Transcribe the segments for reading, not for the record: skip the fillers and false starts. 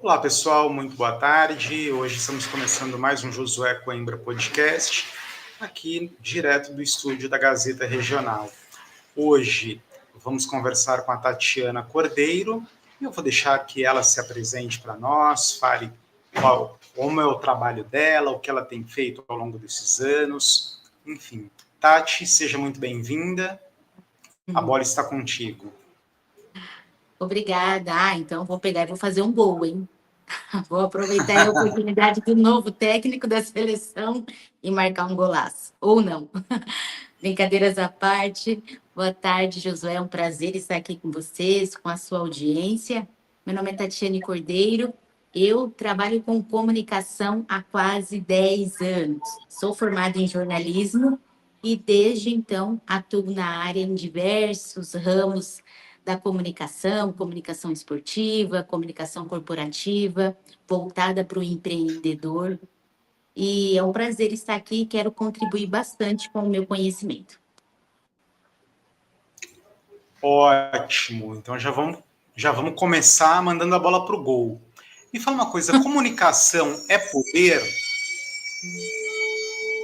Olá, pessoal, muito boa tarde. Hoje estamos começando mais um Josué Coimbra Podcast, aqui direto do estúdio da Gazeta Regional. Hoje vamos conversar com a Tatiana Cordeiro e eu vou deixar que ela se apresente para nós, fale como é o trabalho dela, o que ela tem feito ao longo desses anos. Enfim, Tati, seja muito bem-vinda. A bola está contigo. Obrigada. Então vou pegar e vou fazer um gol, hein? Vou aproveitar a oportunidade do novo técnico da seleção e marcar um golaço. Ou não. Brincadeiras à parte. Boa tarde, Josué. É um prazer estar aqui com vocês, com a sua audiência. Meu nome é Tatiane Cordeiro. Eu trabalho com comunicação há quase 10 anos. Sou formada em jornalismo e, desde então, atuo na área em diversos ramos da comunicação, comunicação esportiva, comunicação corporativa, voltada para o empreendedor. E é um prazer estar aqui e quero contribuir bastante com o meu conhecimento. Ótimo. Então já vamos começar mandando a bola para o gol. Me fala uma coisa, comunicação é poder?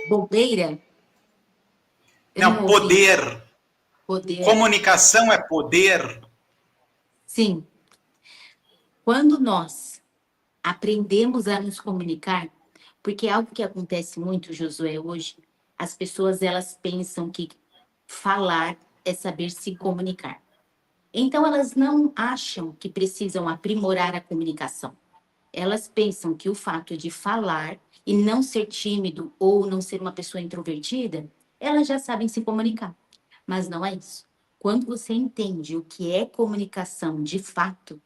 Bobeira? Eu Não, não ouvi. poder. Poder. Comunicação é poder? Sim. Quando nós aprendemos a nos comunicar, porque é algo que acontece muito, Josué, hoje, as pessoas elas pensam que falar é saber se comunicar. Então elas não acham que precisam aprimorar a comunicação. Elas pensam que o fato de falar e não ser tímido ou não ser uma pessoa introvertida, elas já sabem se comunicar. Mas não é isso. Quando você entende o que é comunicação de fato,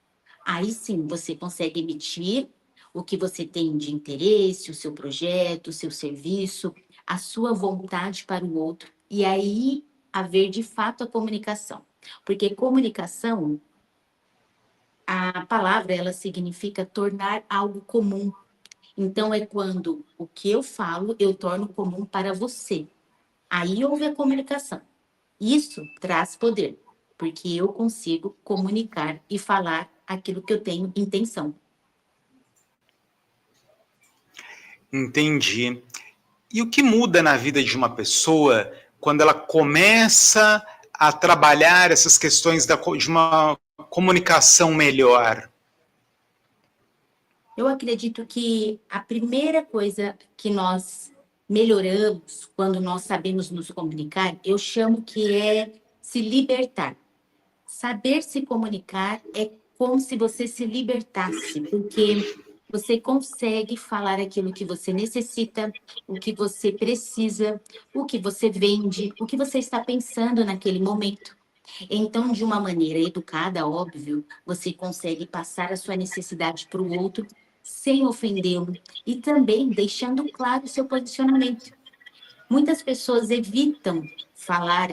aí sim você consegue emitir o que você tem de interesse, o seu projeto, o seu serviço, a sua vontade para o outro, e aí haver de fato a comunicação. Porque comunicação, a palavra, ela significa tornar algo comum. Então, é quando o que eu falo, eu torno comum para você. Aí houve a comunicação. Isso traz poder, porque eu consigo comunicar e falar aquilo que eu tenho intenção. Entendi. E o que muda na vida de uma pessoa quando ela começa a trabalhar essas questões de uma comunicação melhor? Eu acredito que a primeira coisa que nós melhoramos quando nós sabemos nos comunicar, eu chamo que é se libertar. Saber se comunicar é como se você se libertasse, porque você consegue falar aquilo que você necessita, o que você precisa, o que você vende, o que você está pensando naquele momento. Então, de uma maneira educada, óbvio, você consegue passar a sua necessidade para o outro sem ofendê-lo e também deixando claro o seu posicionamento. Muitas pessoas evitam falar,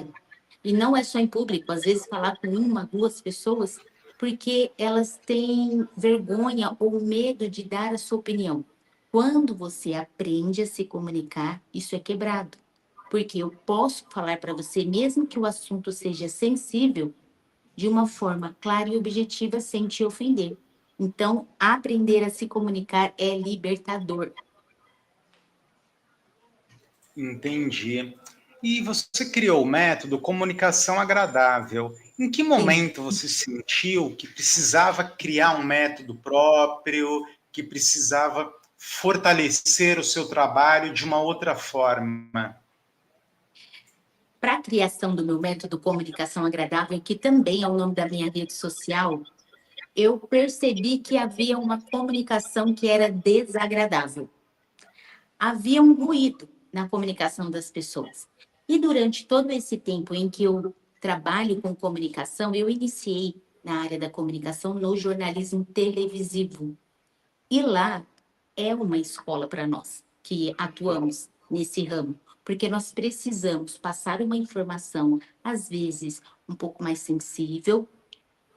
e não é só em público, às vezes falar com uma, duas pessoas, porque elas têm vergonha ou medo de dar a sua opinião. Quando você aprende a se comunicar, isso é quebrado. Porque eu posso falar para você, mesmo que o assunto seja sensível, de uma forma clara e objetiva, sem te ofender. Então, aprender a se comunicar é libertador. Entendi. E você criou o método comunicação agradável. Em que Sim. momento você sentiu que precisava criar um método próprio, que precisava fortalecer o seu trabalho de uma outra forma? Para a criação do meu método comunicação agradável, que também é o nome da minha rede social, eu percebi que havia uma comunicação que era desagradável. Havia um ruído na comunicação das pessoas. E durante todo esse tempo em que eu trabalho com comunicação, eu iniciei na área da comunicação no jornalismo televisivo. E lá é uma escola para nós que atuamos nesse ramo, porque nós precisamos passar uma informação, às vezes um pouco mais sensível,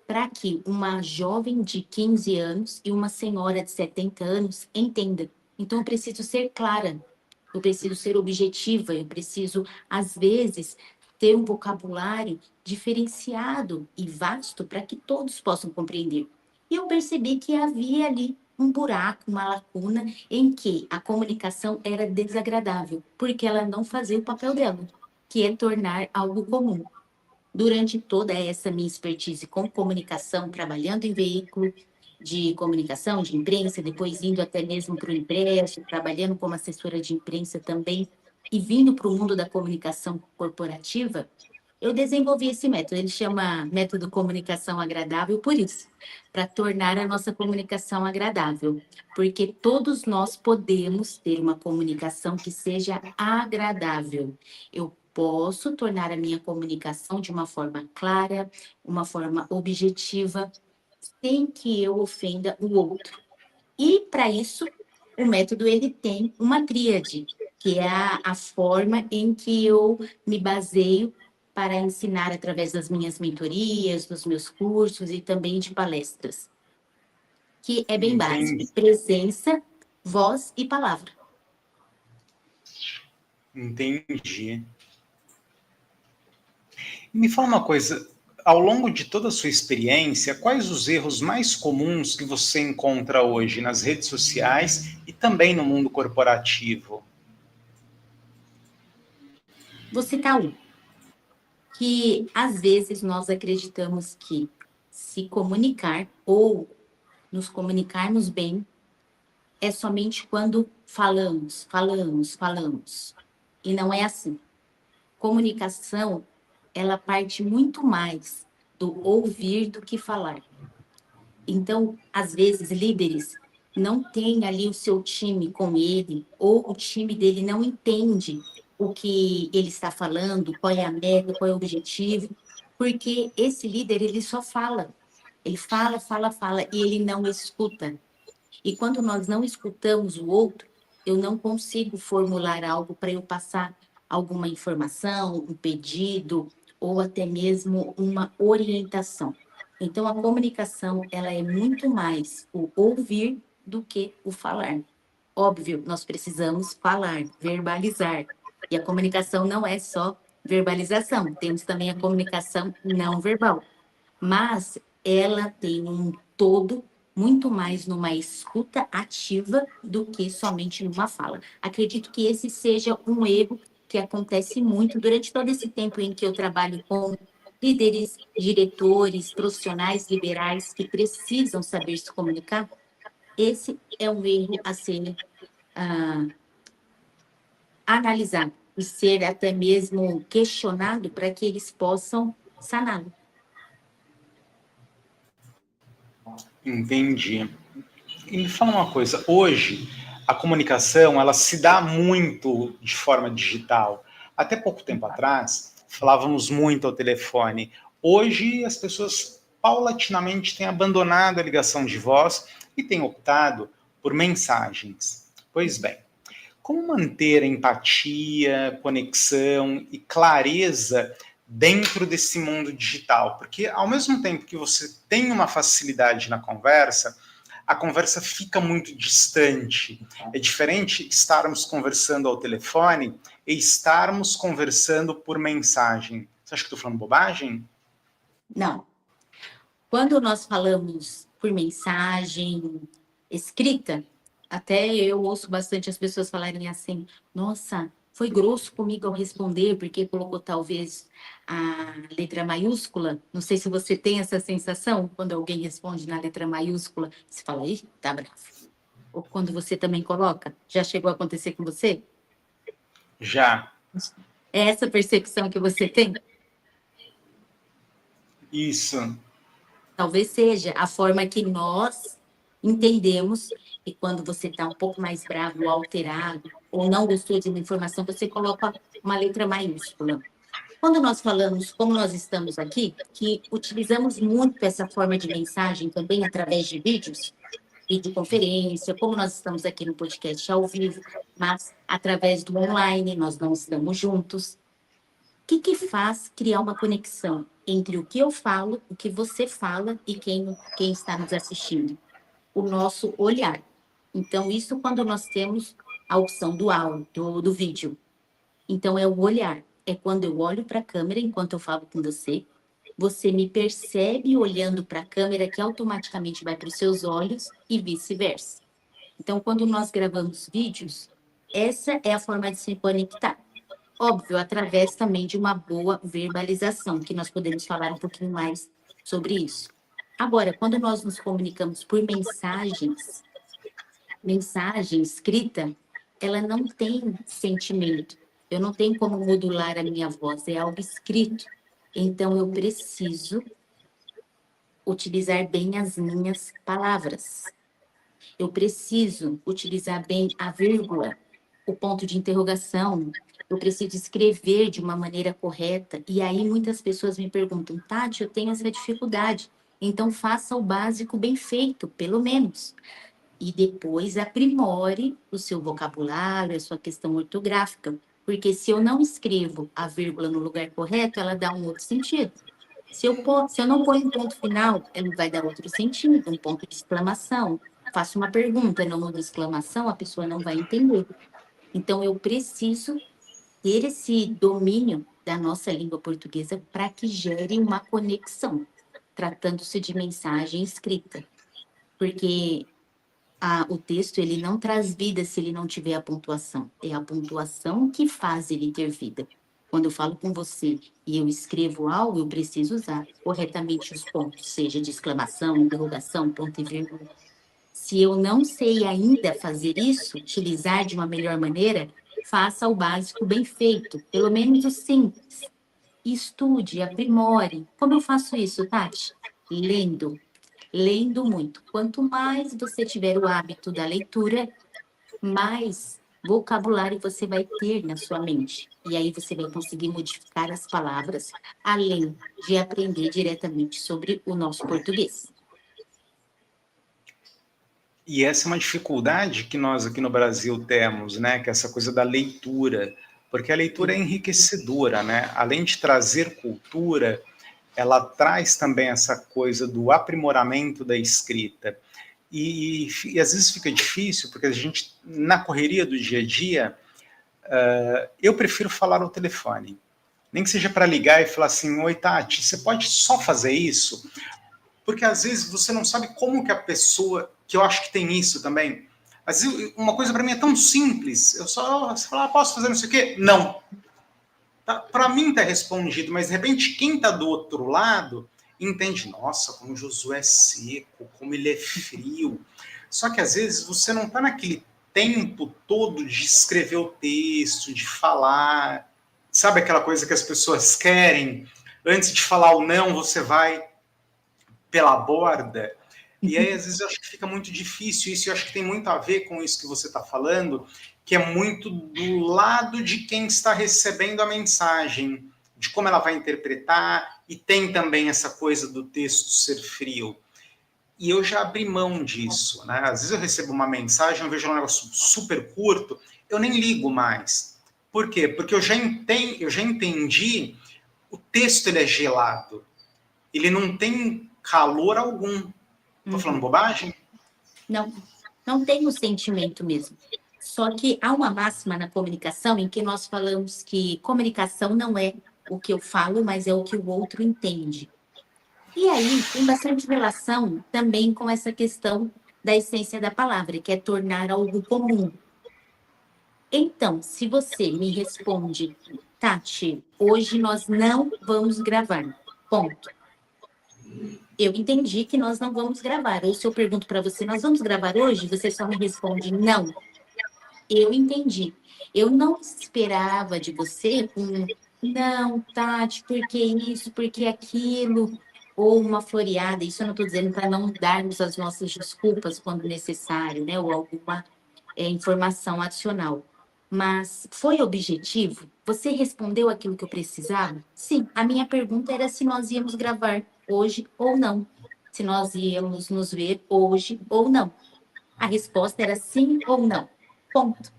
para que uma jovem de 15 anos e uma senhora de 70 anos entendam. Então, eu preciso ser clara, eu preciso ser objetiva, eu preciso, às vezes, ter um vocabulário diferenciado e vasto para que todos possam compreender. E eu percebi que havia ali um buraco, uma lacuna em que a comunicação era desagradável, porque ela não fazia o papel dela, que é tornar algo comum. Durante toda essa minha expertise com comunicação, trabalhando em veículo de comunicação, de imprensa, depois indo até mesmo para o impresso, trabalhando como assessora de imprensa também, e vindo para o mundo da comunicação corporativa, eu desenvolvi esse método. Ele chama método comunicação agradável por isso, para tornar a nossa comunicação agradável, porque todos nós podemos ter uma comunicação que seja agradável. Eu posso tornar a minha comunicação de uma forma clara, uma forma objetiva, sem que eu ofenda o outro. E, para isso, o método ele tem uma tríade, que é a forma em que eu me baseio para ensinar através das minhas mentorias, dos meus cursos e também de palestras, que é bem básico: Entendi. presença, voz e palavra. Entendi. Me fala uma coisa, ao longo de toda a sua experiência, quais os erros mais comuns que você encontra hoje nas redes sociais e também no mundo corporativo? Vou citar um, que às vezes nós acreditamos que se comunicar ou nos comunicarmos bem é somente quando falamos, falamos, falamos. E não é assim. Comunicação, ela parte muito mais do ouvir do que falar. Então, às vezes, líderes não têm ali o seu time com ele, ou o time dele não entende o que ele está falando, qual é a meta, qual é o objetivo, porque esse líder, ele só fala. Ele fala, fala, fala, e ele não escuta. E quando nós não escutamos o outro, eu não consigo formular algo para eu passar alguma informação, um pedido ou até mesmo uma orientação. Então, a comunicação, ela é muito mais o ouvir do que o falar. Óbvio, nós precisamos falar, verbalizar. E a comunicação não é só verbalização, temos também a comunicação não verbal. Mas ela tem um todo muito mais numa escuta ativa do que somente numa fala. Acredito que esse seja um erro que acontece muito durante todo esse tempo em que eu trabalho com líderes, diretores, profissionais liberais que precisam saber se comunicar. Esse é um erro a ser analisado e ser até mesmo questionado para que eles possam saná-lo. Entendi. E me fala uma coisa, hoje a comunicação ela se dá muito de forma digital. Até pouco tempo atrás, falávamos muito ao telefone. Hoje as pessoas paulatinamente têm abandonado a ligação de voz e têm optado por mensagens. Pois bem, como manter a empatia, conexão e clareza dentro desse mundo digital? Porque ao mesmo tempo que você tem uma facilidade na conversa, a conversa fica muito distante. É diferente estarmos conversando ao telefone e estarmos conversando por mensagem. Você acha que estou falando bobagem? Não. Quando nós falamos por mensagem escrita, até eu ouço bastante as pessoas falarem assim: nossa, foi grosso comigo ao responder, porque colocou talvez a letra maiúscula. Não sei se você tem essa sensação, quando alguém responde na letra maiúscula, você fala: ih, tá bravo. Ou quando você também coloca, já chegou a acontecer com você? Já. É essa percepção que você tem? Isso. Talvez seja a forma que nós entendemos que quando você está um pouco mais bravo, alterado, ou não gostou de uma informação, você coloca uma letra maiúscula. Quando nós falamos, como nós estamos aqui, que utilizamos muito essa forma de mensagem também através de vídeos, videoconferência, como nós estamos aqui no podcast ao vivo, mas através do online, nós não estamos juntos. O que faz criar uma conexão entre o que eu falo, o que você fala e quem está nos assistindo? O nosso olhar. Então, isso quando nós temos a opção do áudio, do vídeo. Então, é o olhar. É quando eu olho para a câmera enquanto eu falo com você você me percebe olhando para a câmera que automaticamente vai para os seus olhos e vice-versa. Então, quando nós gravamos vídeos, essa é a forma de se conectar. Óbvio, através também de uma boa verbalização, que nós podemos falar um pouquinho mais sobre isso. Agora, quando nós nos comunicamos por mensagem escrita, ela não tem sentimento. Eu não tenho como modular a minha voz, é algo escrito. Então, eu preciso utilizar bem as minhas palavras. Eu preciso utilizar bem a vírgula, o ponto de interrogação. Eu preciso escrever de uma maneira correta. E aí, muitas pessoas me perguntam, Tati, eu tenho essa dificuldade. Então, faça o básico bem feito, pelo menos. E depois aprimore o seu vocabulário, a sua questão ortográfica. Porque se eu não escrevo a vírgula no lugar correto, ela dá um outro sentido. Se eu não ponho um ponto final, ela vai dar outro sentido, um ponto de exclamação. Faço uma pergunta, não uma exclamação, a pessoa não vai entender. Então, eu preciso ter esse domínio da nossa língua portuguesa para que gere uma conexão, tratando-se de mensagem escrita. Porque o texto ele não traz vida se ele não tiver a pontuação. É a pontuação que faz ele ter vida. Quando eu falo com você e eu escrevo algo, eu preciso usar corretamente os pontos, seja de exclamação, interrogação, ponto e vírgula. Se eu não sei ainda fazer isso, utilizar de uma melhor maneira, faça o básico bem feito, pelo menos o simples. Estude, aprimore. Como eu faço isso, Tati? Lendo. Lendo muito. Quanto mais você tiver o hábito da leitura, mais vocabulário você vai ter na sua mente. E aí você vai conseguir modificar as palavras, além de aprender diretamente sobre o nosso português. E essa é uma dificuldade que nós aqui no Brasil temos, né? Que é essa coisa da leitura, porque a leitura é enriquecedora, né? Além de trazer cultura, ela traz também essa coisa do aprimoramento da escrita. E às vezes fica difícil, porque a gente, na correria do dia a dia, eu prefiro falar ao telefone. Nem que seja para ligar e falar assim, oi Tati, você pode só fazer isso? Porque às vezes você não sabe como que a pessoa, que eu acho que tem isso também, às vezes uma coisa para mim é tão simples, eu só falar, posso fazer não sei o quê? Não. Tá, para mim está respondido, mas de repente quem está do outro lado entende, nossa, como o Josué é seco, como ele é frio. Só que às vezes você não está naquele tempo todo de escrever o texto, de falar, sabe aquela coisa que as pessoas querem? Antes de falar o não, você vai pela borda. E aí, às vezes, eu acho que fica muito difícil isso. Eu acho que tem muito a ver com isso que você está falando, que é muito do lado de quem está recebendo a mensagem, de como ela vai interpretar, e tem também essa coisa do texto ser frio. E eu já abri mão disso, né? Às vezes eu recebo uma mensagem, eu vejo um negócio super curto, eu nem ligo mais. Por quê? Porque eu já entendi, o texto ele é gelado. Ele não tem calor algum. Estou falando bobagem? Não, não tem o sentimento mesmo. Só que há uma máxima na comunicação em que nós falamos que comunicação não é o que eu falo, mas é o que o outro entende. E aí tem bastante relação também com essa questão da essência da palavra, que é tornar algo comum. Então, se você me responde, Tati, hoje nós não vamos gravar, ponto. Eu entendi que nós não vamos gravar. Ou se eu pergunto para você, nós vamos gravar hoje? Você só me responde não. Eu entendi. Eu não esperava de você não, Tati, por que isso, por que aquilo, ou uma floreada. Isso eu não estou dizendo para não darmos as nossas desculpas quando necessário, né? Ou alguma informação adicional. Mas foi objetivo? Você respondeu aquilo que eu precisava? Sim, a minha pergunta era se nós íamos gravar hoje ou não. Se nós íamos nos ver hoje ou não. A resposta era sim ou não. Ponto.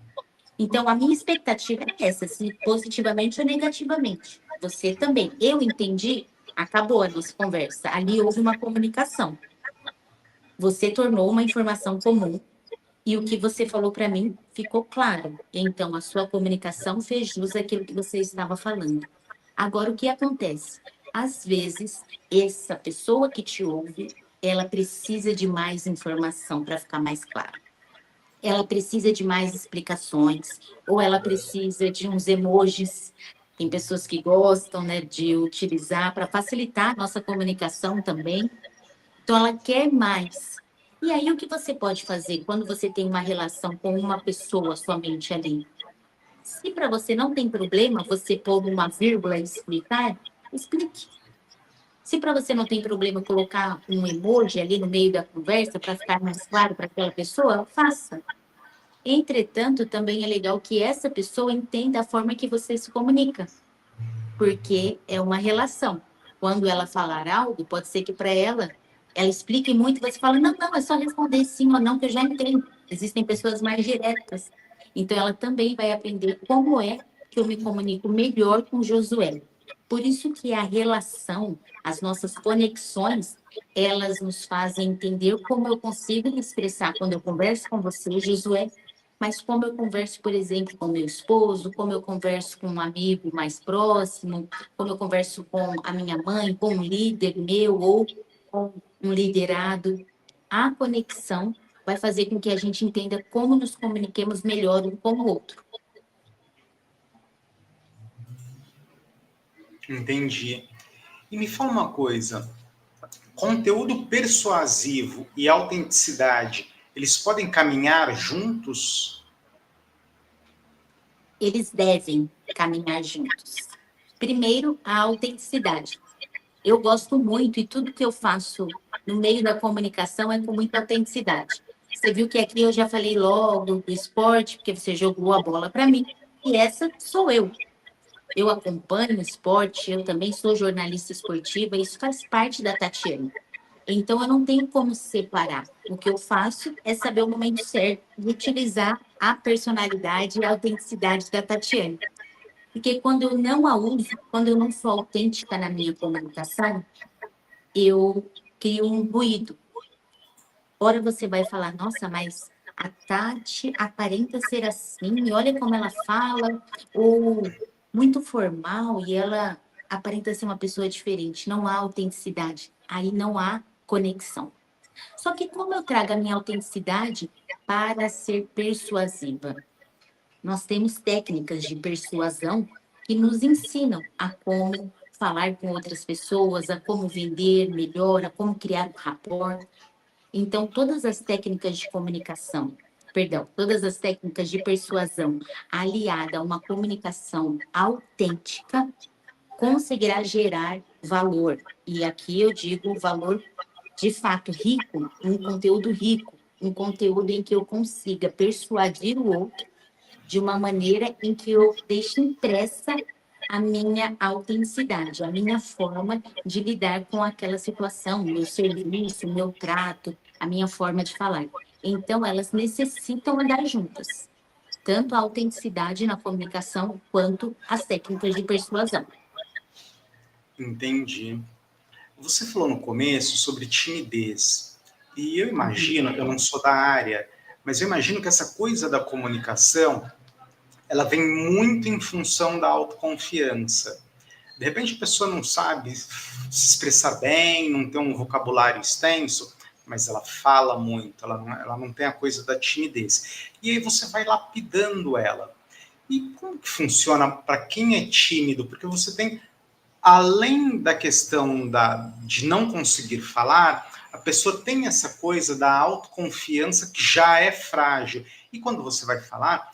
Então, a minha expectativa é essa, se positivamente ou negativamente. Você também. Eu entendi, acabou a nossa conversa. Ali houve uma comunicação. Você tornou uma informação comum e o que você falou para mim ficou claro. Então, a sua comunicação fez jus àquilo que você estava falando. Agora, o que acontece? Às vezes, essa pessoa que te ouve, ela precisa de mais informação para ficar mais claro. Ela precisa de mais explicações, ou ela precisa de uns emojis. Tem pessoas que gostam, né, de utilizar para facilitar a nossa comunicação também. Então, ela quer mais. E aí, o que você pode fazer quando você tem uma relação com uma pessoa somente ali? Se para você não tem problema você pôr uma vírgula e explicar, explique. Se para você não tem problema colocar um emoji ali no meio da conversa para ficar mais claro para aquela pessoa, faça. Entretanto, também é legal que essa pessoa entenda a forma que você se comunica, porque é uma relação. Quando ela falar algo, pode ser que para ela explique muito e você fala, não, não, é só responder sim ou não, que eu já entendo. Existem pessoas mais diretas. Então, ela também vai aprender como é que eu me comunico melhor com Josué. Por isso que a relação, as nossas conexões, elas nos fazem entender como eu consigo me expressar quando eu converso com você, Josué, mas como eu converso, por exemplo, com meu esposo, como eu converso com um amigo mais próximo, como eu converso com a minha mãe, com um líder meu ou com um liderado. A conexão vai fazer com que a gente entenda como nos comuniquemos melhor um com o outro. Entendi. E me fala uma coisa, conteúdo persuasivo e autenticidade, eles podem caminhar juntos? Eles devem caminhar juntos. Primeiro, a autenticidade. Eu gosto muito e tudo que eu faço no meio da comunicação é com muita autenticidade. Você viu que aqui eu já falei logo do esporte, porque você jogou a bola para mim, e essa sou eu. Eu acompanho o esporte, eu também sou jornalista esportiva, isso faz parte da Tatiana. Então, eu não tenho como separar. O que eu faço é saber o momento certo de utilizar a personalidade e a autenticidade da Tatiana. Porque quando eu não a uso, quando eu não sou autêntica na minha comunicação, eu crio um ruído. Ora você vai falar, nossa, mas a Tati aparenta ser assim, olha como ela fala, ou muito formal, e ela aparenta ser uma pessoa diferente. Não há autenticidade, aí não há conexão. Só que como eu trago a minha autenticidade para ser persuasiva? Nós temos técnicas de persuasão que nos ensinam a como falar com outras pessoas, a como vender melhor, a como criar um rapport. Então, todas as técnicas de comunicação, perdão, todas as técnicas de persuasão aliada a uma comunicação autêntica conseguirá gerar valor. E aqui eu digo valor de fato rico, um conteúdo rico, um conteúdo em que eu consiga persuadir o outro de uma maneira em que eu deixe impressa a minha autenticidade, a minha forma de lidar com aquela situação, o meu serviço, o meu trato, a minha forma de falar. Então, elas necessitam andar juntas, tanto a autenticidade na comunicação quanto as técnicas de persuasão. Entendi. Você falou no começo sobre timidez. E eu Uhum. imagino, eu não sou da área, mas eu imagino que essa coisa da comunicação, ela vem muito em função da autoconfiança. De repente a pessoa não sabe se expressar bem, não tem um vocabulário extenso, mas ela fala muito, ela não tem a coisa da timidez. E aí você vai lapidando ela. E como que funciona para quem é tímido? Porque você tem, além da questão de não conseguir falar, a pessoa tem essa coisa da autoconfiança que já é frágil. E quando você vai falar,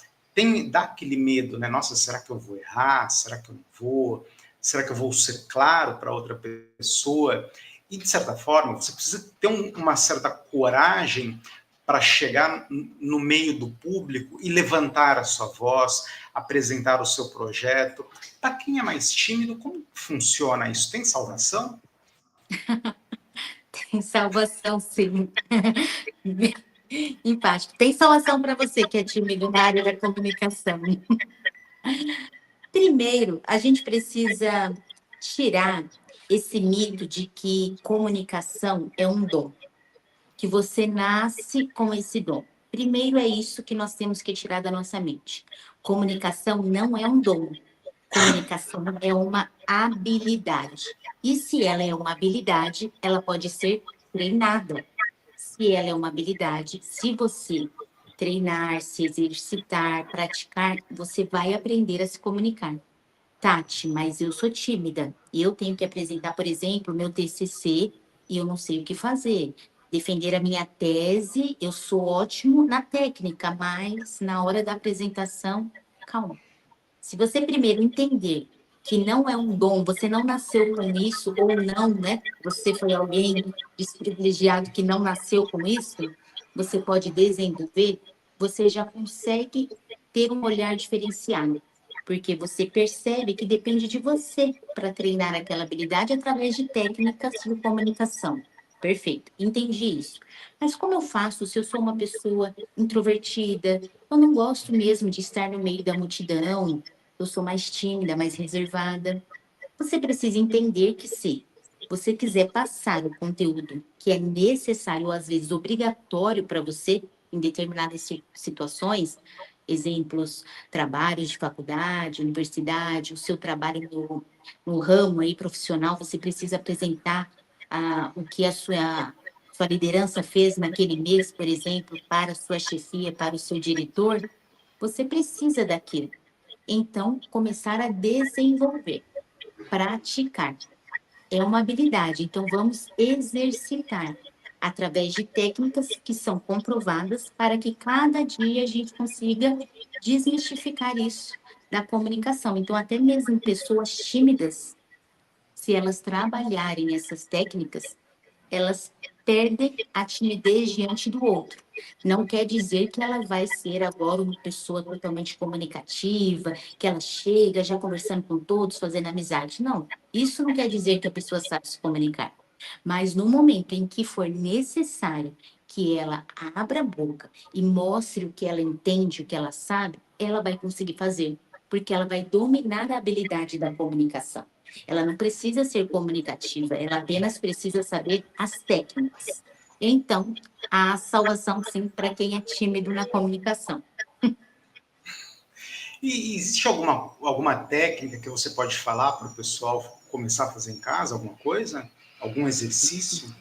dá aquele medo, né? Nossa, será que eu vou errar? Será que eu não vou? Será que eu vou ser claro para outra pessoa? E, de certa forma, você precisa ter uma certa coragem para chegar no meio do público e levantar a sua voz, apresentar o seu projeto. Para quem é mais tímido, como funciona isso? Tem salvação? Tem salvação, sim. Empático. Tem salvação para você que é tímido na área da comunicação. Primeiro, a gente precisa tirar esse mito de que comunicação é um dom, que você nasce com esse dom. Primeiro é isso que nós temos que tirar da nossa mente. Comunicação não é um dom. Comunicação é uma habilidade. E se ela é uma habilidade, ela pode ser treinada. Se ela é uma habilidade, se você treinar, se exercitar, praticar, você vai aprender a se comunicar. Tati, mas eu sou tímida. E eu tenho que apresentar, por exemplo, o meu TCC e eu não sei o que fazer. Defender a minha tese, eu sou ótimo na técnica, mas na hora da apresentação, calma. Se você primeiro entender que não é um dom, você não nasceu com isso, ou não, né? Você foi alguém desprivilegiado que não nasceu com isso, você pode desenvolver, você já consegue ter um olhar diferenciado. Porque você percebe que depende de você para treinar aquela habilidade através de técnicas de comunicação. Perfeito, entendi isso. Mas como eu faço se eu sou uma pessoa introvertida? Eu não gosto mesmo de estar no meio da multidão, eu sou mais tímida, mais reservada. Você precisa entender que se você quiser passar o conteúdo que é necessário, ou às vezes obrigatório para você, em determinadas situações, exemplos, trabalhos de faculdade, universidade, o seu trabalho no ramo aí profissional, você precisa apresentar o que a sua liderança fez naquele mês, por exemplo, para a sua chefia, para o seu diretor, você precisa daquilo. Então, começar a desenvolver, praticar. É uma habilidade, então vamos exercitar através de técnicas que são comprovadas para que cada dia a gente consiga desmistificar isso da comunicação. Então, até mesmo pessoas tímidas, se elas trabalharem essas técnicas, elas perdem a timidez diante do outro. Não quer dizer que ela vai ser agora uma pessoa totalmente comunicativa, que ela chega já conversando com todos, fazendo amizade. Não, isso não quer dizer que a pessoa sabe se comunicar. Mas no momento em que for necessário que ela abra a boca e mostre o que ela entende, o que ela sabe, ela vai conseguir fazer, porque ela vai dominar a habilidade da comunicação. Ela não precisa ser comunicativa, ela apenas precisa saber as técnicas. Então, há salvação, sim, para quem é tímido na comunicação. E existe alguma técnica que você pode falar para o pessoal começar a fazer em casa, alguma coisa? Algum exercício?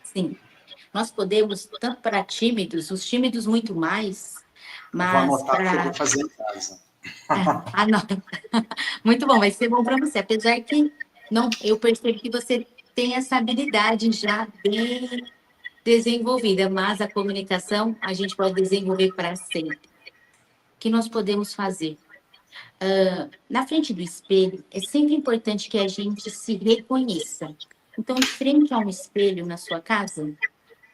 Sim, nós podemos, tanto para tímidos, os tímidos muito mais, Eu vou mas anotar porque eu vou para... fazer em casa. não. Muito bom, vai ser bom para você. Apesar que não, eu percebo que você tem essa habilidade já bem desenvolvida, mas a comunicação a gente pode desenvolver para sempre. O que nós podemos fazer? Na frente do espelho, é sempre importante que a gente se reconheça. Então, de frente a um espelho na sua casa,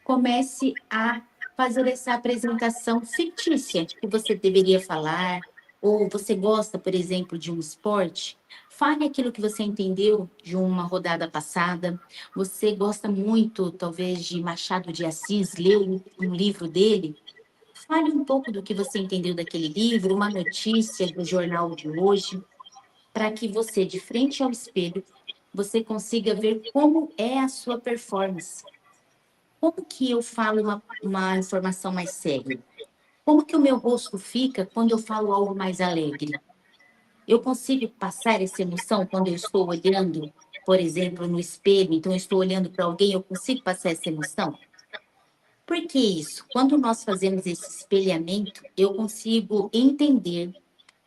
comece a fazer essa apresentação fictícia que você deveria falar, ou você gosta, por exemplo, de um esporte, fale aquilo que você entendeu de uma rodada passada. Você gosta muito, talvez, de Machado de Assis, leu um livro dele. Fale um pouco do que você entendeu daquele livro, uma notícia do jornal de hoje, para que você, de frente ao espelho, você consiga ver como é a sua performance. Como que eu falo uma informação mais séria? Como que o meu rosto fica quando eu falo algo mais alegre? Eu consigo passar essa emoção quando eu estou olhando, por exemplo, no espelho, então eu estou olhando para alguém, eu consigo passar essa emoção? Por que isso? Quando nós fazemos esse espelhamento, eu consigo entender,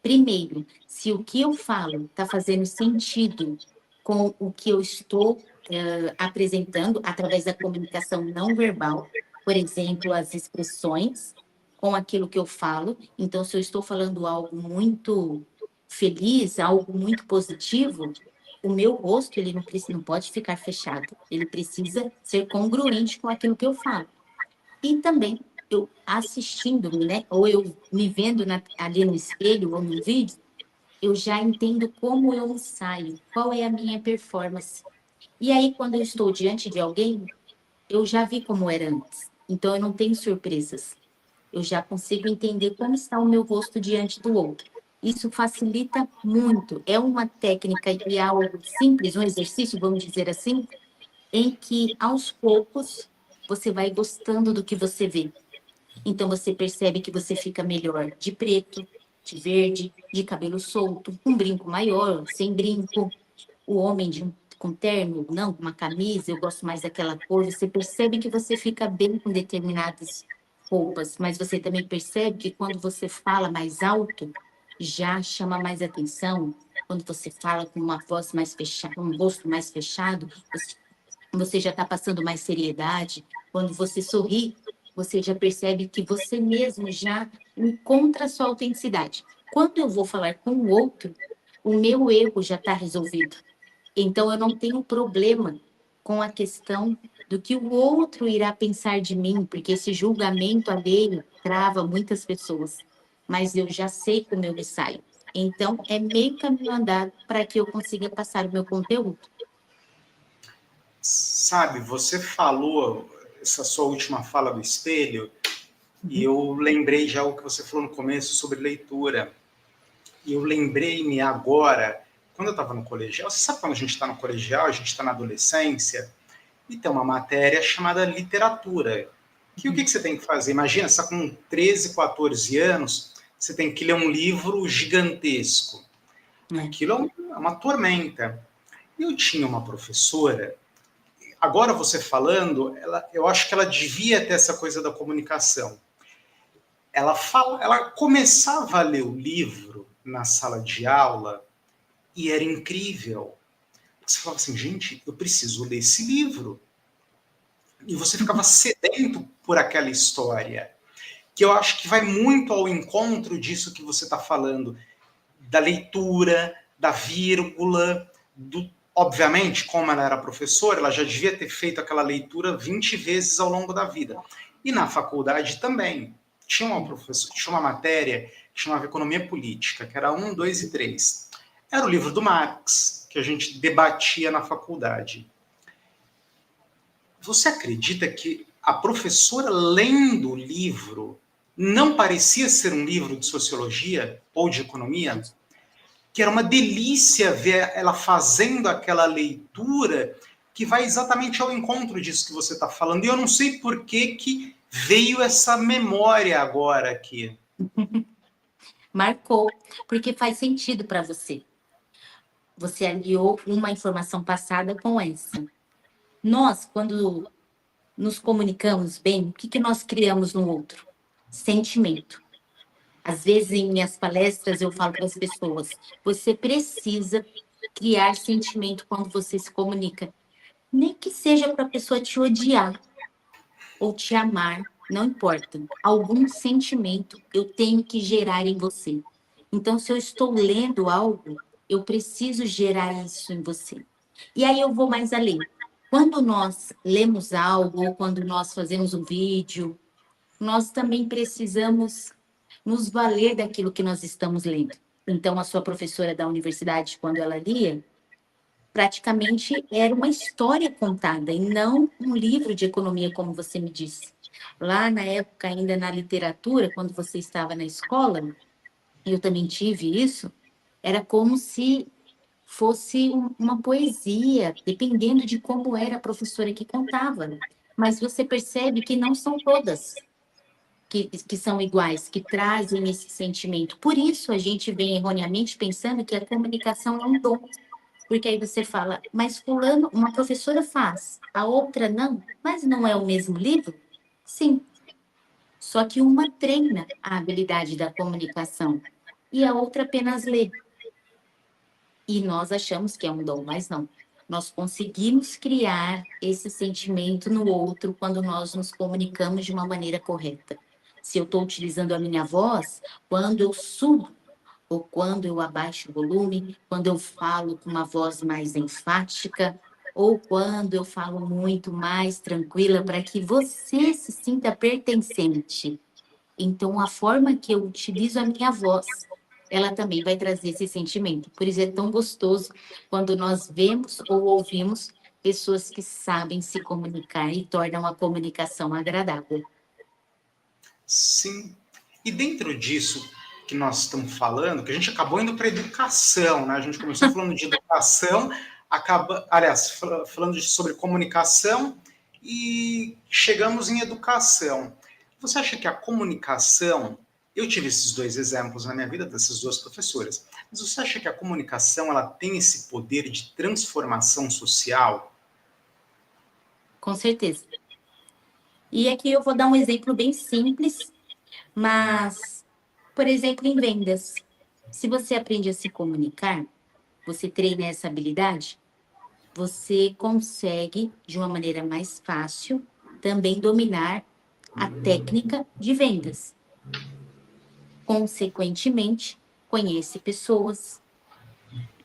primeiro, se o que eu falo está fazendo sentido com o que eu estou apresentando através da comunicação não verbal, por exemplo, as expressões com aquilo que eu falo. Então, se eu estou falando algo muito feliz, algo muito positivo, o meu rosto ele não pode ficar fechado, ele precisa ser congruente com aquilo que eu falo. E também, eu assistindo-me, né, ou eu me vendo ali no espelho ou no vídeo, eu já entendo como eu saio, qual é a minha performance. E aí, quando eu estou diante de alguém, eu já vi como era antes. Então, eu não tenho surpresas. Eu já consigo entender como está o meu rosto diante do outro. Isso facilita muito. É uma técnica e algo simples, um exercício, vamos dizer assim, em que, aos poucos, você vai gostando do que você vê. Então, você percebe que você fica melhor de preto, verde, de cabelo solto, um brinco maior, sem brinco, o homem com terno, não, com uma camisa, eu gosto mais daquela cor. Você percebe que você fica bem com determinadas roupas, mas você também percebe que quando você fala mais alto, já chama mais atenção. Quando você fala com uma voz mais fechada, um rosto mais fechado, você já está passando mais seriedade. Quando você sorri, você já percebe que você mesmo já encontra a sua autenticidade. Quando eu vou falar com o outro, o meu erro já está resolvido. Então, eu não tenho problema com a questão do que o outro irá pensar de mim, porque esse julgamento alheio trava muitas pessoas. Mas eu já sei como eu me saio. Então, é meio caminho andado para que eu consiga passar o meu conteúdo. Sabe, você falou essa sua última fala do espelho, e eu lembrei já o que você falou no começo sobre leitura. E eu lembrei-me agora, quando eu estava no colegial, você sabe quando a gente está no colegial, a gente está na adolescência, e tem uma matéria chamada literatura. Que o que você tem que fazer? Imagina, você está com 13, 14 anos, você tem que ler um livro gigantesco. Aquilo é uma tormenta. Eu tinha uma professora, agora você falando, eu acho que ela devia ter essa coisa da comunicação. Ela começava a ler o livro na sala de aula e era incrível. Você falava assim, gente, eu preciso ler esse livro. E você ficava sedento por aquela história, que eu acho que vai muito ao encontro disso que você está falando, da leitura, da vírgula, obviamente, como ela era professora, ela já devia ter feito aquela leitura 20 vezes ao longo da vida. E na faculdade também. Tinha uma matéria que chamava Economia Política, que era 1, 2 e 3. Era o livro do Marx, que a gente debatia na faculdade. Você acredita que a professora lendo o livro não parecia ser um livro de sociologia ou de economia? Que era uma delícia ver ela fazendo aquela leitura que vai exatamente ao encontro disso que você está falando. E eu não sei por que veio essa memória agora aqui. Marcou, porque faz sentido para você. Você aliou uma informação passada com essa. Nós, quando nos comunicamos bem, o que nós criamos no outro? Sentimento. Às vezes, em minhas palestras, eu falo para as pessoas, você precisa criar sentimento quando você se comunica. Nem que seja para a pessoa te odiar ou te amar, não importa. Algum sentimento eu tenho que gerar em você. Então, se eu estou lendo algo, eu preciso gerar isso em você. E aí eu vou mais além. Quando nós lemos algo, ou quando nós fazemos um vídeo, nós também precisamos nos valer daquilo que nós estamos lendo. Então, a sua professora da universidade, quando ela lia, praticamente era uma história contada, e não um livro de economia, como você me disse. Lá na época, ainda na literatura, quando você estava na escola, eu também tive isso, era como se fosse uma poesia, dependendo de como era a professora que contava. Mas você percebe que não são todas que são iguais, que trazem esse sentimento. Por isso, a gente vem erroneamente pensando que a comunicação é um dom. Porque aí você fala, mas fulano, uma professora faz, a outra não, mas não é o mesmo livro? Sim. Só que uma treina a habilidade da comunicação e a outra apenas lê. E nós achamos que é um dom, mas não. Nós conseguimos criar esse sentimento no outro quando nós nos comunicamos de uma maneira correta. Se eu estou utilizando a minha voz, quando eu subo, ou quando eu abaixo o volume, quando eu falo com uma voz mais enfática, ou quando eu falo muito mais tranquila, para que você se sinta pertencente. Então, a forma que eu utilizo a minha voz, ela também vai trazer esse sentimento. Por isso é tão gostoso quando nós vemos ou ouvimos pessoas que sabem se comunicar e tornam a comunicação agradável. Sim. E dentro disso que nós estamos falando, que a gente acabou indo para a educação, né? A gente começou falando de educação, falando sobre comunicação e chegamos em educação. Você acha que a comunicação Eu tive esses dois exemplos na minha vida, dessas duas professoras. Mas você acha que a comunicação ela tem esse poder de transformação social? Com certeza. E aqui eu vou dar um exemplo bem simples, mas, por exemplo, em vendas. Se você aprende a se comunicar, você treina essa habilidade, você consegue, de uma maneira mais fácil, também dominar a técnica de vendas. Consequentemente, conhece pessoas,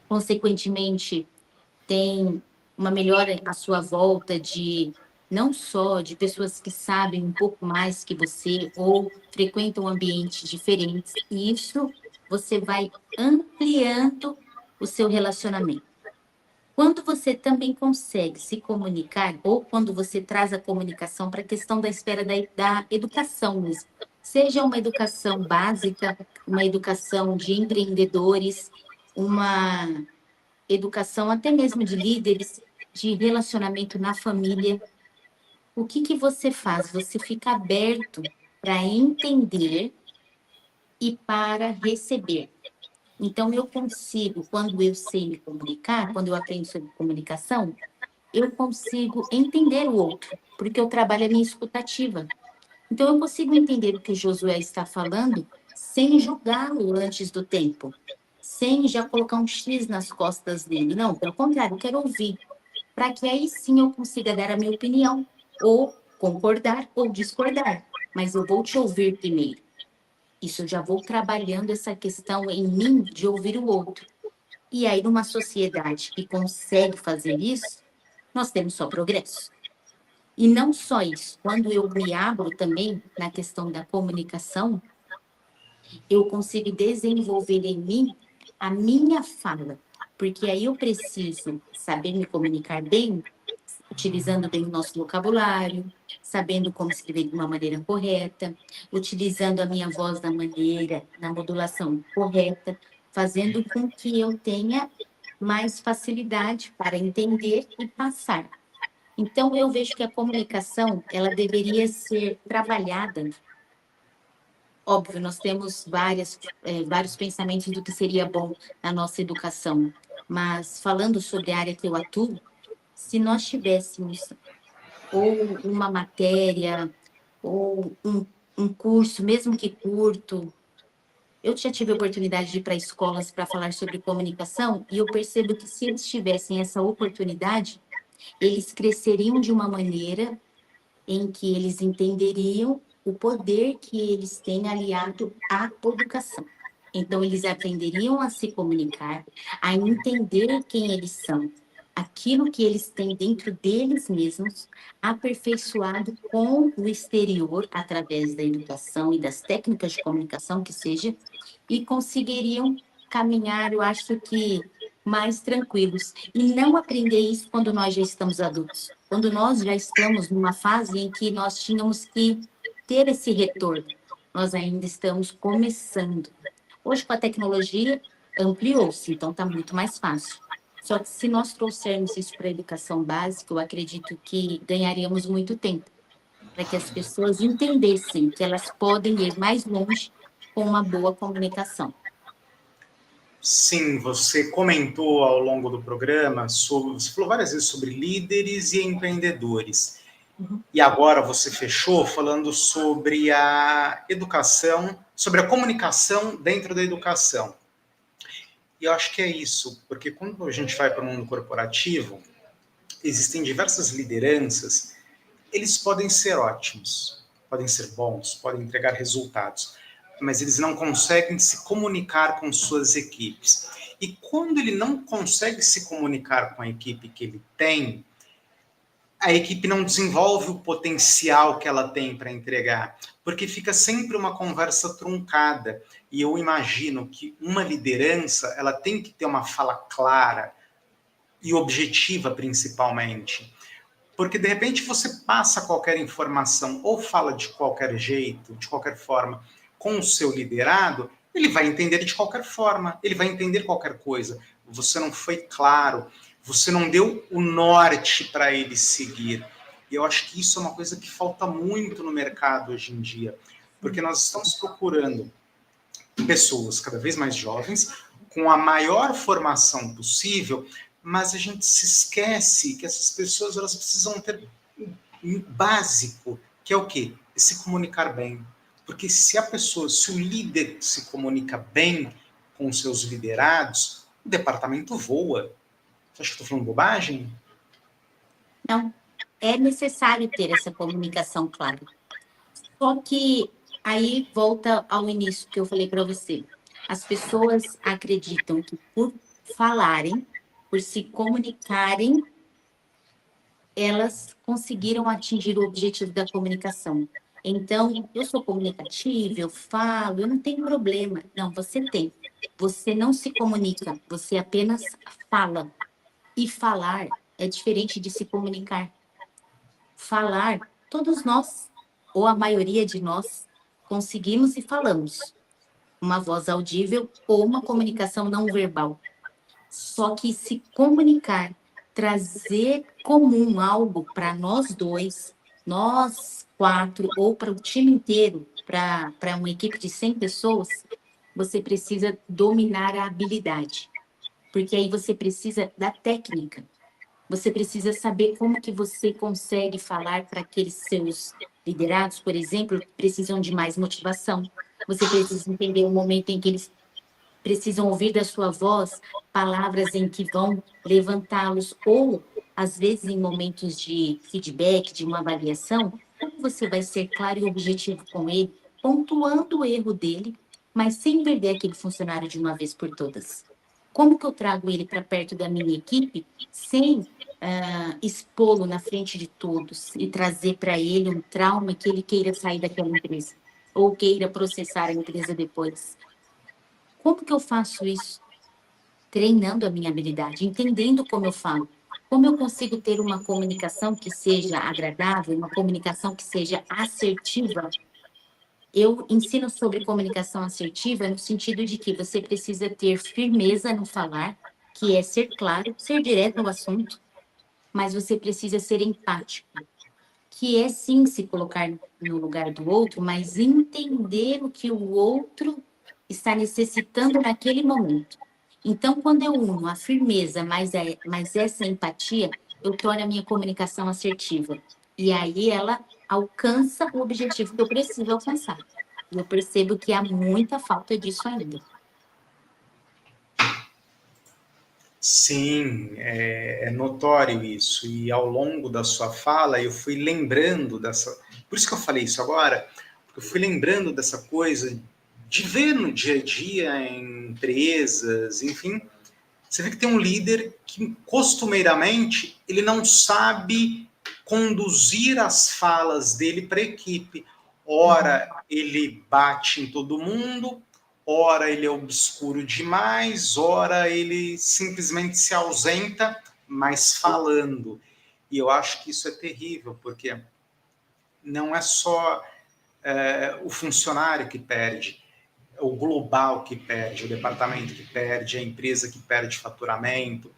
consequentemente, tem uma melhora à sua volta de não só de pessoas que sabem um pouco mais que você ou frequentam ambientes diferentes, e isso você vai ampliando o seu relacionamento. Quando você também consegue se comunicar, ou quando você traz a comunicação para a questão da esfera da educação mesmo, seja uma educação básica, uma educação de empreendedores, uma educação até mesmo de líderes, de relacionamento na família, o que que você faz? Você fica aberto para entender e para receber. Então, eu consigo, quando eu sei me comunicar, quando eu aprendo sobre comunicação, eu consigo entender o outro, porque eu trabalho a minha escutativa. Então, eu consigo entender o que o Josué está falando sem julgá-lo antes do tempo, sem já colocar um X nas costas dele. Não, pelo contrário, eu quero ouvir, para que aí sim eu consiga dar a minha opinião, ou concordar ou discordar. Mas eu vou te ouvir primeiro. Isso eu já vou trabalhando essa questão em mim de ouvir o outro. E aí, numa sociedade que consegue fazer isso, nós temos só progresso. E não só isso, quando eu me abro também na questão da comunicação, eu consigo desenvolver em mim a minha fala, porque aí eu preciso saber me comunicar bem, utilizando bem o nosso vocabulário, sabendo como escrever de uma maneira correta, utilizando a minha voz da maneira, na modulação correta, fazendo com que eu tenha mais facilidade para entender e passar. Então, eu vejo que a comunicação, ela deveria ser trabalhada. Óbvio, nós temos vários pensamentos do que seria bom na nossa educação, mas falando sobre a área que eu atuo, se nós tivéssemos ou uma matéria, ou um curso, mesmo que curto, eu já tive a oportunidade de ir para escolas para falar sobre comunicação, e eu percebo que se eles tivessem essa oportunidade, eles cresceriam de uma maneira em que eles entenderiam o poder que eles têm aliado à educação. Então, eles aprenderiam a se comunicar, a entender quem eles são, aquilo que eles têm dentro deles mesmos, aperfeiçoado com o exterior, através da educação e das técnicas de comunicação que seja, e conseguiriam caminhar, eu acho que mais tranquilos. E não aprender isso quando nós já estamos adultos. Quando nós já estamos numa fase em que nós tínhamos que ter esse retorno. Nós ainda estamos começando. Hoje, com a tecnologia, ampliou-se, então está muito mais fácil. Só que se nós trouxermos isso para a educação básica, eu acredito que ganharíamos muito tempo, para que as pessoas entendessem que elas podem ir mais longe com uma boa comunicação. Sim, você comentou ao longo do programa sobre, você falou várias vezes sobre líderes e empreendedores. Uhum. E agora você fechou falando sobre a educação, sobre a comunicação dentro da educação. E eu acho que é isso, porque quando a gente vai para o mundo corporativo, existem diversas lideranças, eles podem ser ótimos, podem ser bons, podem entregar resultados, mas eles não conseguem se comunicar com suas equipes. E quando ele não consegue se comunicar com a equipe que ele tem, a equipe não desenvolve o potencial que ela tem para entregar, porque fica sempre uma conversa truncada. E eu imagino que uma liderança, ela tem que ter uma fala clara e objetiva, principalmente. Porque, de repente, você passa qualquer informação ou fala de qualquer jeito, de qualquer forma, com o seu liderado, ele vai entender de qualquer forma, ele vai entender qualquer coisa. Você não foi claro, você não deu o norte para ele seguir. E eu acho que isso é uma coisa que falta muito no mercado hoje em dia. porque nós estamos procurando pessoas cada vez mais jovens, com a maior formação possível, mas a gente se esquece que essas pessoas elas precisam ter um básico, que é o quê? É se comunicar bem. Porque se o líder se comunica bem com os seus liderados, o departamento voa. Você acha que eu estou falando bobagem? Não, é necessário ter essa comunicação clara. Só que aí volta ao início que eu falei para você. As pessoas acreditam que por falarem, por se comunicarem, elas conseguiram atingir o objetivo da comunicação. Então, eu sou comunicativa, eu falo, eu não tenho problema. Não, você tem. Você não se comunica, você apenas fala. E falar é diferente de se comunicar. Falar, todos nós, ou a maioria de nós, conseguimos e falamos. Uma voz audível ou uma comunicação não verbal. Só que se comunicar, trazer comum algo para nós dois, nós quatro, ou para o time inteiro, para uma equipe de 100 pessoas, você precisa dominar a habilidade. Porque aí você precisa da técnica. Você precisa saber como que você consegue falar para aqueles seus liderados, por exemplo, que precisam de mais motivação. Você precisa entender o momento em que eles precisam ouvir da sua voz palavras em que vão levantá-los, ou, às vezes, em momentos de feedback, de uma avaliação, como você vai ser claro e objetivo com ele, pontuando o erro dele, mas sem perder aquele funcionário de uma vez por todas. Como que eu trago ele para perto da minha equipe sem expô-lo na frente de todos e trazer para ele um trauma que ele queira sair daquela empresa ou queira processar a empresa depois? Como que eu faço isso? Treinando a minha habilidade, entendendo como eu falo. Como eu consigo ter uma comunicação que seja agradável, uma comunicação que seja assertiva? Eu ensino sobre comunicação assertiva no sentido de que você precisa ter firmeza no falar, que é ser claro, ser direto ao assunto, mas você precisa ser empático, que é sim se colocar no lugar do outro, mas entender o que o outro está necessitando naquele momento. Então, quando eu uno a firmeza mais essa empatia, eu torno a minha comunicação assertiva. E aí ela alcança o objetivo que eu preciso alcançar. E eu percebo que há muita falta disso ainda. Sim, é notório isso. E ao longo da sua fala, eu fui lembrando dessa. Por isso que eu falei isso agora, porque eu fui lembrando dessa coisa de ver no dia a dia, em empresas, enfim. Você vê que tem um líder que, costumeiramente, ele não sabe conduzir as falas dele para a equipe. Ora, ele bate em todo mundo, ora ele é obscuro demais, ora ele simplesmente se ausenta, mas falando. E eu acho que isso é terrível, porque não é só o funcionário que perde, é o global que perde, o departamento que perde, a empresa que perde faturamento,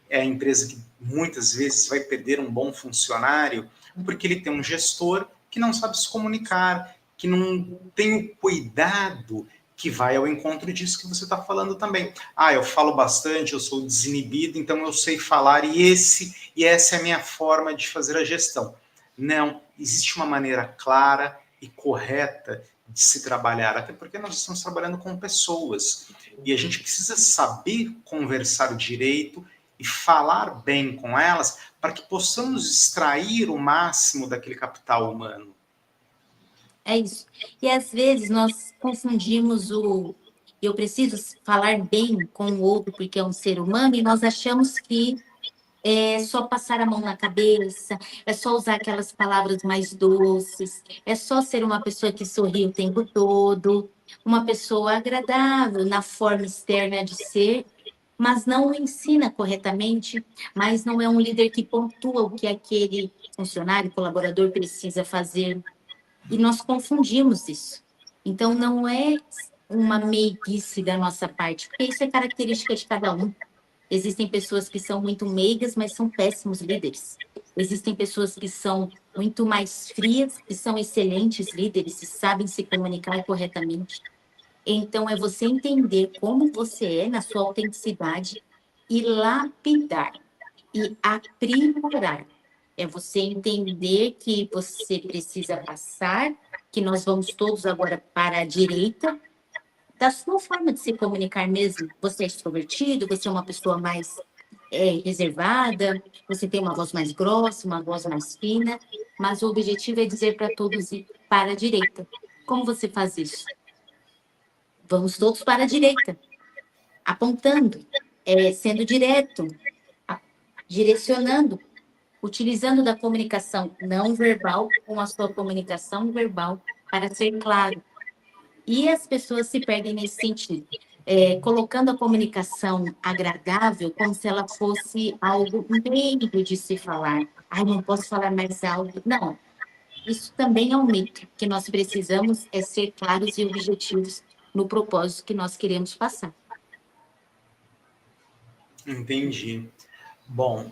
é a empresa que muitas vezes vai perder um bom funcionário porque ele tem um gestor que não sabe se comunicar, que não tem o cuidado que vai ao encontro disso que você está falando também. Ah, eu falo bastante, eu sou desinibido, então eu sei falar e essa é a minha forma de fazer a gestão. Não, existe uma maneira clara e correta de se trabalhar, até porque nós estamos trabalhando com pessoas e a gente precisa saber conversar direito e falar bem com elas para que possamos extrair o máximo daquele capital humano. É isso. E às vezes nós confundimos o eu preciso falar bem com o outro porque é um ser humano e nós achamos que é só passar a mão na cabeça, é só usar aquelas palavras mais doces, é só ser uma pessoa que sorri o tempo todo, uma pessoa agradável na forma externa de ser, mas não o ensina corretamente, mas não é um líder que pontua o que aquele funcionário, colaborador precisa fazer. E nós confundimos isso. Então, não é uma meiguice da nossa parte, porque isso é característica de cada um. Existem pessoas que são muito meigas, mas são péssimos líderes. Existem pessoas que são muito mais frias e são excelentes líderes e sabem se comunicar corretamente. Então, é você entender como você é na sua autenticidade e lapidar e aprimorar. É você entender que você precisa passar, que nós vamos todos agora para a direita, da sua forma de se comunicar mesmo. Você é extrovertido, você é uma pessoa mais reservada, você tem uma voz mais grossa, uma voz mais fina, mas o objetivo é dizer para todos ir para a direita. Como você faz isso? Vamos todos para a direita, apontando, sendo direto, direcionando, utilizando da comunicação não verbal com a sua comunicação verbal para ser claro. E as pessoas se perdem nesse sentido, colocando a comunicação agradável como se ela fosse algo meio de se falar. Ai, não posso falar mais alto. Não, isso também é um mito, que nós precisamos ser claros e objetivos no propósito que nós queremos passar. Entendi. Bom,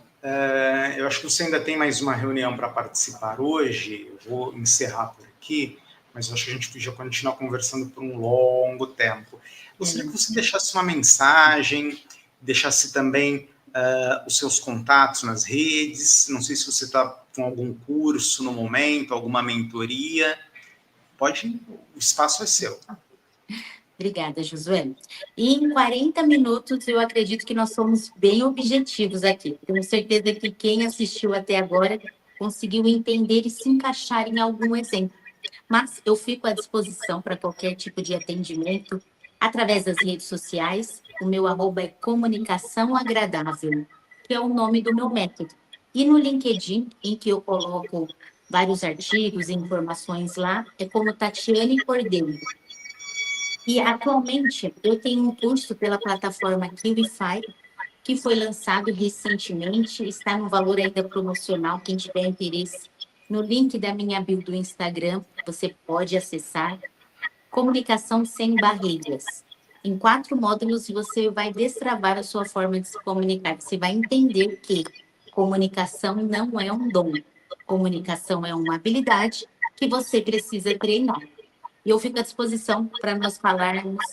eu acho que você ainda tem mais uma reunião para participar hoje, eu vou encerrar por aqui, mas eu acho que a gente podia continuar conversando por um longo tempo. Gostaria que você deixasse uma mensagem, deixasse também os seus contatos nas redes, não sei se você está com algum curso no momento, alguma mentoria, pode, o espaço é seu. Obrigada, Josué. E em 40 minutos, eu acredito que nós somos bem objetivos aqui. Tenho certeza que quem assistiu até agora conseguiu entender e se encaixar em algum exemplo. Mas eu fico à disposição para qualquer tipo de atendimento através das redes sociais. O meu @ é Comunicação Agradável, que é o nome do meu método. E no LinkedIn, em que eu coloco vários artigos e informações lá, é como Tatiane Cordeiro. E atualmente eu tenho um curso pela plataforma KiwiFi, que foi lançado recentemente, está no valor ainda promocional, quem tiver interesse. No link da minha bio do Instagram, você pode acessar. Comunicação sem barreiras. Em 4 módulos, você vai destravar a sua forma de se comunicar. Você vai entender que comunicação não é um dom. Comunicação é uma habilidade que você precisa treinar. E eu fico à disposição para nós falarmos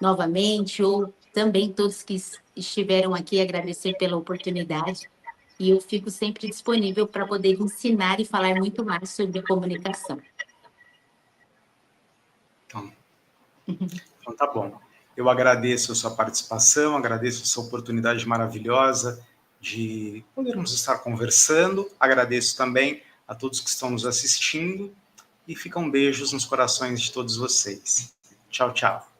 novamente, ou também todos que estiveram aqui, agradecer pela oportunidade. E eu fico sempre disponível para poder ensinar e falar muito mais sobre comunicação. Então tá bom. Eu agradeço a sua participação, agradeço essa oportunidade maravilhosa de podermos estar conversando, agradeço também a todos que estão nos assistindo e ficam beijos nos corações de todos vocês. Tchau, tchau.